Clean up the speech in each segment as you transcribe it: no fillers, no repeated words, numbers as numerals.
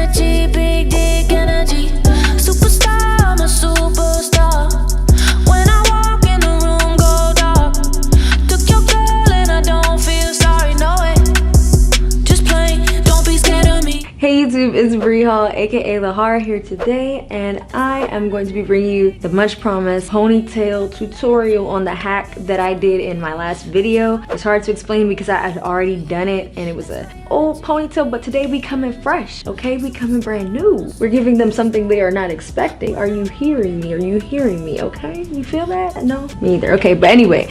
energy, big dick energy. Superstar, I'm a superstar. When I walk in the room, go dark. Took your girl and I don't feel sorry, no way. Just plain, don't be scared of me. Hey YouTube, it's Bree Hall, aka Lahara here today, and I am going to be bringing you the much promised ponytail tutorial on the hack that I did in my last video. It's hard to explain because I had already done it and it was an old ponytail, but today we coming fresh, okay? We coming brand new. We're giving them something they are not expecting. Are you hearing me? Are you hearing me, okay? You feel that? No? Me either. Okay, but anyway.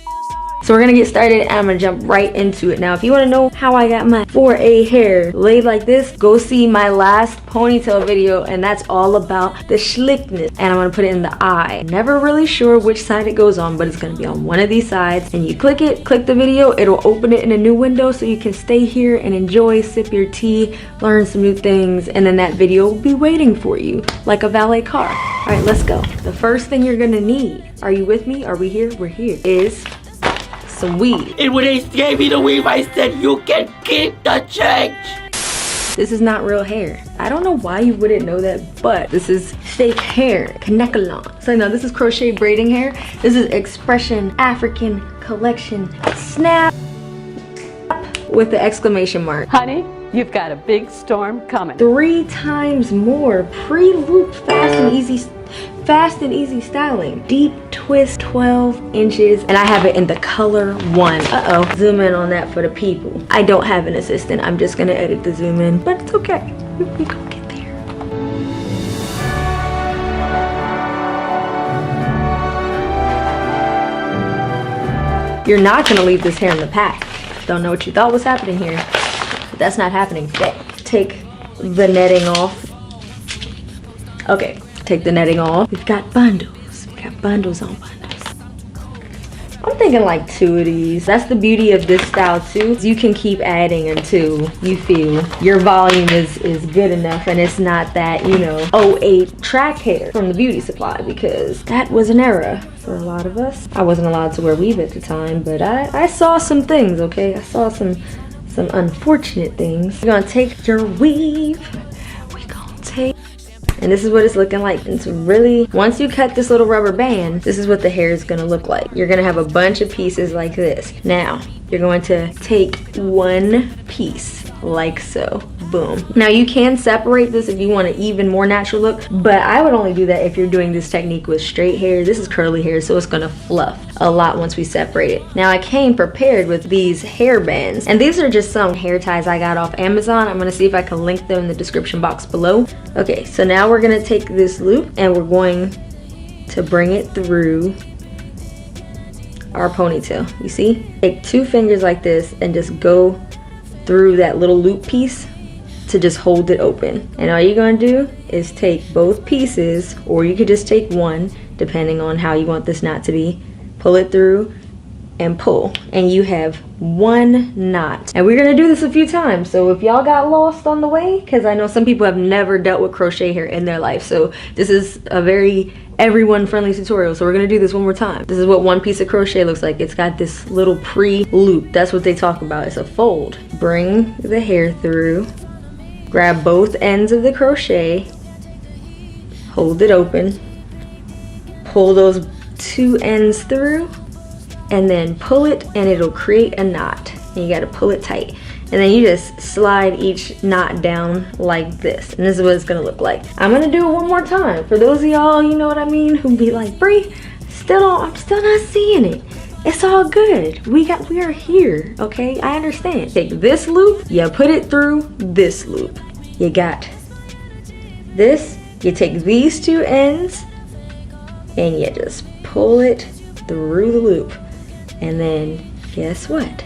So we're gonna get started and I'm gonna jump right into it. Now, if you wanna know how I got my 4A hair laid like this, go see my last ponytail video, and that's all about the slickness. And I'm gonna put it in the eye. Never really sure which side it goes on, but it's gonna be on one of these sides. And you click it, click the video, it'll open it in a new window so you can stay here and enjoy, sip your tea, learn some new things, and then that video will be waiting for you like a valet car. All right, let's go. The first thing you're gonna need, are you with me? Are we here? We're here. Is some weave. And when they gave me the weave, I said, you can keep the change. This is not real hair. I don't know why you wouldn't know that, but this is fake hair, Kanekalon. So now this is crochet braiding hair. This is Expression African Collection Snap with the exclamation mark. Honey, you've got a big storm coming. 3 times more pre-loop fast and easy styling. Deep twist, 12 inches, and I have it in the color 1. Zoom in on that for the people. I don't have an assistant. I'm just gonna edit the zoom in, but it's okay. We gonna get there. You're not gonna leave this hair in the pack. Don't know what you thought was happening here, but that's not happening today. Take the netting off. Okay. Take the netting off. We've got bundles. We got bundles on bundles. I'm thinking like 2 of these. That's the beauty of this style too. You can keep adding until you feel your volume is good enough and it's not that, you know, 08 track hair from the beauty supply, because that was an era for a lot of us. I wasn't allowed to wear weave at the time, but I saw some things, okay? I saw some unfortunate things. You're gonna take your weave. We gonna take. And this is what it's looking like. It's really, once you cut this little rubber band, this is what the hair is gonna look like. You're gonna have a bunch of pieces like this. Now, you're going to take one piece, like so. Boom. Now you can separate this if you want an even more natural look, but I would only do that if you're doing this technique with straight hair. This is curly hair, so it's gonna fluff a lot once we separate it. Now I came prepared with these hair bands, and these are just some hair ties I got off Amazon. I'm gonna see if I can link them in the description box below. Okay, so now we're gonna take this loop and we're going to bring it through our ponytail. You see? Take 2 fingers like this and just go through that little loop piece to just hold it open. And all you're gonna do is take both pieces, or you could just take one depending on how you want this knot to be. Pull it through and pull, and you have 1 knot. And we're gonna do this a few times, so if y'all got lost on the way, because I know some people have never dealt with crochet hair in their life, so this is a very everyone friendly tutorial. So we're gonna do this one more time. This is what one piece of crochet looks like. It's got this little pre-loop. That's what they talk about. It's a fold. Bring the hair through, grab both ends of the crochet, hold it open, pull those 2 ends through, and then pull it, and it'll create a knot. And you gotta pull it tight. And then you just slide each knot down like this. And this is what it's gonna look like. I'm gonna do it one more time. For those of y'all, you know what I mean, who be like, Bree, I'm still not seeing it. It's all good. We are here, okay? I understand. Take this loop, you put it through this loop. You got this, you take these 2 ends, and you just pull it through the loop. And then guess what?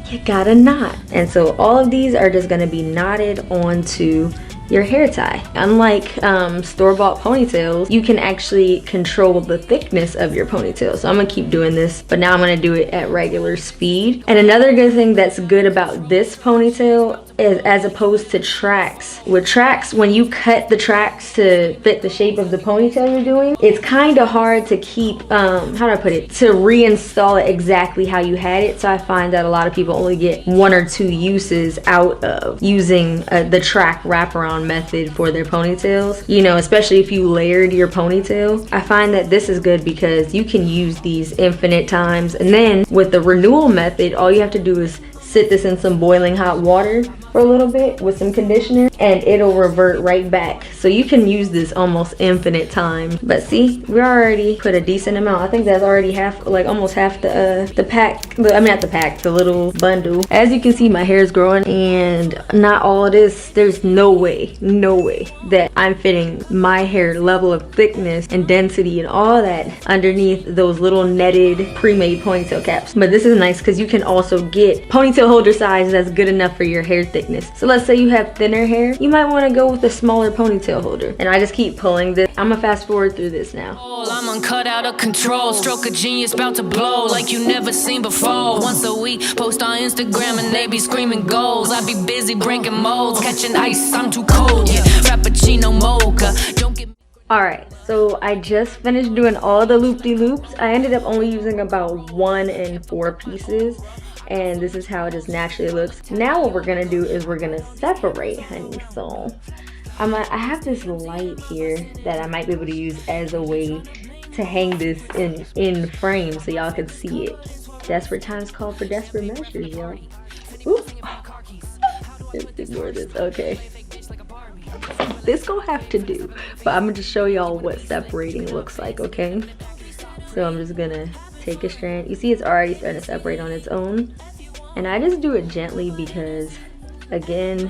You got a knot. And so all of these are just gonna be knotted onto your hair tie. Unlike store-bought ponytails, you can actually control the thickness of your ponytail. So I'm gonna keep doing this, but now I'm gonna do it at regular speed. And another good thing that's good about this ponytail, as opposed to tracks. With tracks, when you cut the tracks to fit the shape of the ponytail you're doing, it's kind of hard to keep, how do I put it, to reinstall it exactly how you had it. So I find that a lot of people only get 1 or 2 uses out of using the track wraparound method for their ponytails, you know, especially if you layered your ponytail. I find that this is good because you can use these infinite times, and then with the renewal method, all you have to do is sit this in some boiling hot water for a little bit with some conditioner, and it'll revert right back. So you can use this almost infinite time. But see, we already put a decent amount. I think that's already half, like almost half the pack. I mean, not the pack, the little bundle. As you can see, my hair is growing, and not all of this. There's no way that I'm fitting my hair level of thickness and density and all that underneath those little netted pre-made ponytail caps. But this is nice because you can also get ponytail holder size that's good enough for your hair thickness. So let's say you have thinner hair, you might want to go with a smaller ponytail holder. And I just keep pulling this. I'm gonna fast forward through this now. I'm uncut out of control, stroke of genius about to blow like you never seen before. Once a week, post on Instagram and they be screaming goals. I be busy breaking molds, catching ice, I'm too cold. Yeah, frappuccino mocha, don't get. Alright, so I just finished doing all the loop-de-loops. I ended up only using about 1 and 4 pieces. And this is how it just naturally looks. Now what we're gonna do is we're gonna separate, honey. So I have this light here that I might be able to use as a way to hang this in frame so y'all can see it. Desperate times call for desperate measures, y'all. Oop. Just ignore this. Okay. This gonna have to do. But I'm gonna just show y'all what separating looks like, okay? So I'm just gonna take a strand. You see it's already starting to separate on its own. And I just do it gently because, again,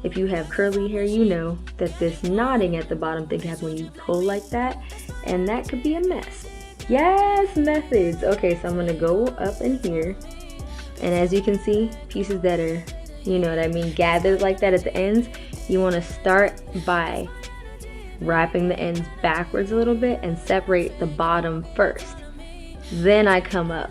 if you have curly hair, you know that this knotting at the bottom thing happens when you pull like that. And that could be a mess. Yes, methods. Okay, so I'm gonna go up in here. And as you can see, pieces that are, you know what I mean, gathered like that at the ends, you wanna start by wrapping the ends backwards a little bit and separate the bottom first. Then I come up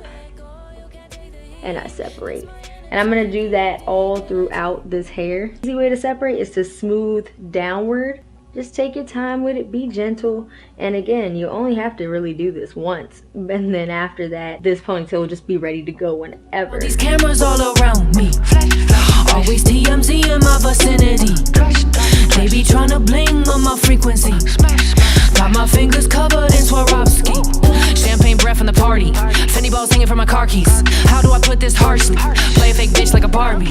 and I separate. And I'm gonna do that all throughout this hair. Easy way to separate is to smooth downward. Just take your time with it, be gentle. And again, you only have to really do this once. And then after that, this ponytail will just be ready to go whenever. These cameras all around me, always TMZ in my vicinity. They be trying to bling on my frequency. Got my fingers covered in Swarovski. Champagne breath from the party. Fendi balls hanging from my car keys. How do I put this harshly? Play a fake bitch like a Barbie.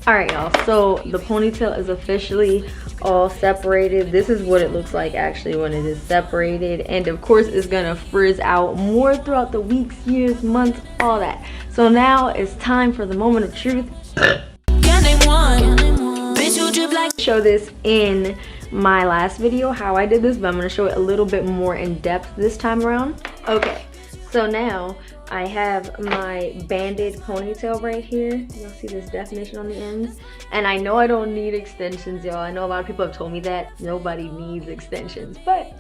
Alright y'all, so the ponytail is officially all separated. This is what it looks like actually when it is separated. And of course it's gonna frizz out more throughout the weeks, years, months, all that. So now it's time for the moment of truth. Show this in my last video how I did this, but I'm going to show it a little bit more in depth this time around. Okay, so now I have my banded ponytail right here. You'll see this definition on the ends. And I know I don't need extensions, y'all. I know a lot of people have told me that nobody needs extensions, but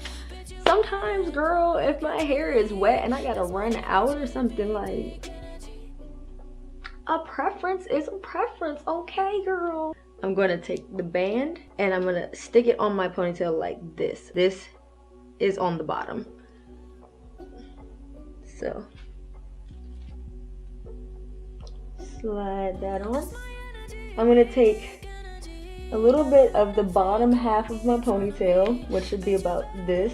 sometimes, girl, if my hair is wet and I gotta run out or something, like, a preference is a preference, okay, girl? I'm gonna take the band and I'm gonna stick it on my ponytail like this. This is on the bottom. So, slide that on. I'm gonna take a little bit of the bottom half of my ponytail, which should be about this.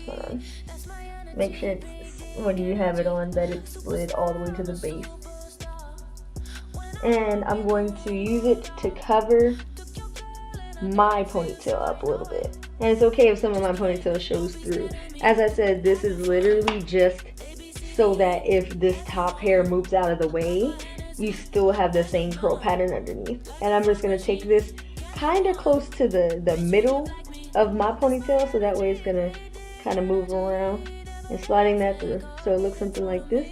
Hold on. Make sure it's, when you have it on, that it's slid all the way to the base. And I'm going to use it to cover my ponytail up a little bit. And it's okay if some of my ponytail shows through. As I said, this is literally just so that if this top hair moves out of the way, you still have the same curl pattern underneath. And I'm just gonna take this kind of close to the middle of my ponytail, so that way it's gonna kind of move around, and sliding that through so it looks something like this.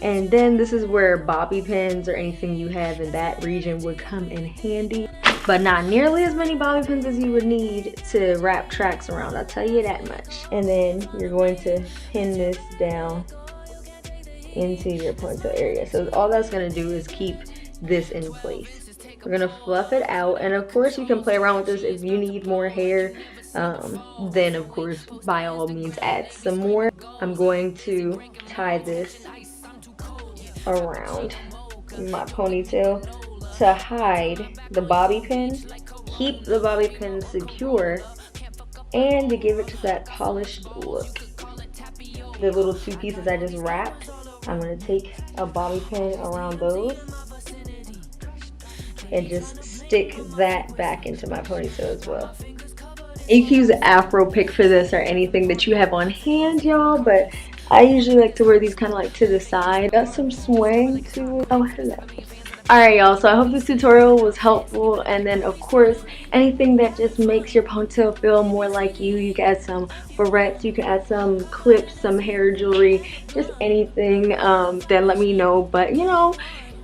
And then this is where bobby pins or anything you have in that region would come in handy, but not nearly as many bobby pins as you would need to wrap tracks around, I'll tell you that much. And then you're going to pin this down into your ponytail area. So all that's going to do is keep this in place. We're gonna fluff it out, and of course you can play around with this if you need more hair. Then of course by all means add some more. I'm going to tie this around my ponytail to hide the bobby pin, keep the bobby pin secure, and to give it to that polished look. The little two pieces I just wrapped, I'm going to take a bobby pin around those and just stick that back into my ponytail as well. You can use an afro pick for this or anything that you have on hand, y'all, but I usually like to wear these kind of like to the side. Got some swing to it. Oh, hello. Alright, y'all, so I hope this tutorial was helpful, and then of course anything that just makes your ponytail feel more like you. You can add some barrettes, you can add some clips, some hair jewelry, just anything, then let me know. But you know,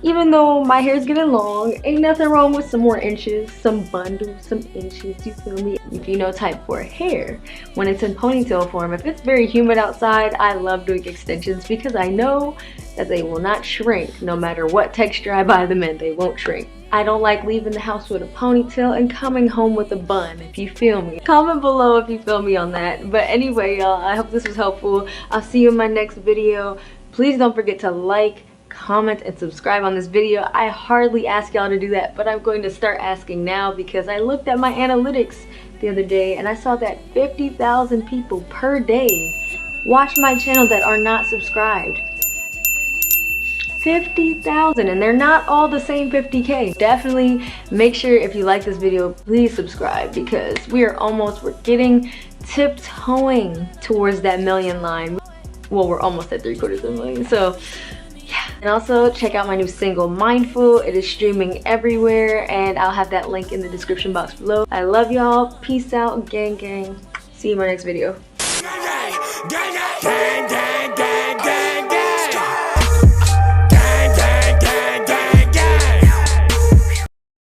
even though my hair's getting long, ain't nothing wrong with some more inches, some bundles, some inches, you feel me? If you know type 4 hair, when it's in ponytail form, if it's very humid outside, I love doing extensions because I know that they will not shrink. No matter what texture I buy them in, they won't shrink. I don't like leaving the house with a ponytail and coming home with a bun, if you feel me. Comment below if you feel me on that. But anyway, y'all, I hope this was helpful. I'll see you in my next video. Please don't forget to like, comment, and subscribe on this video. I hardly ask y'all to do that, but I'm going to start asking now because I looked at my analytics the other day and I saw that 50,000 people per day watch my channel that are not subscribed. 50,000, and they're not all the same 50K. Definitely make sure if you like this video, please subscribe because we're getting tiptoeing towards that million line. Well, we're almost at 3/4 of a million, so yeah. And also check out my new single Mindful. It is streaming everywhere, and I'll have that link in the description box below. I love y'all. Peace out, gang gang. See you in my next video. Gang, gang, gang, gang.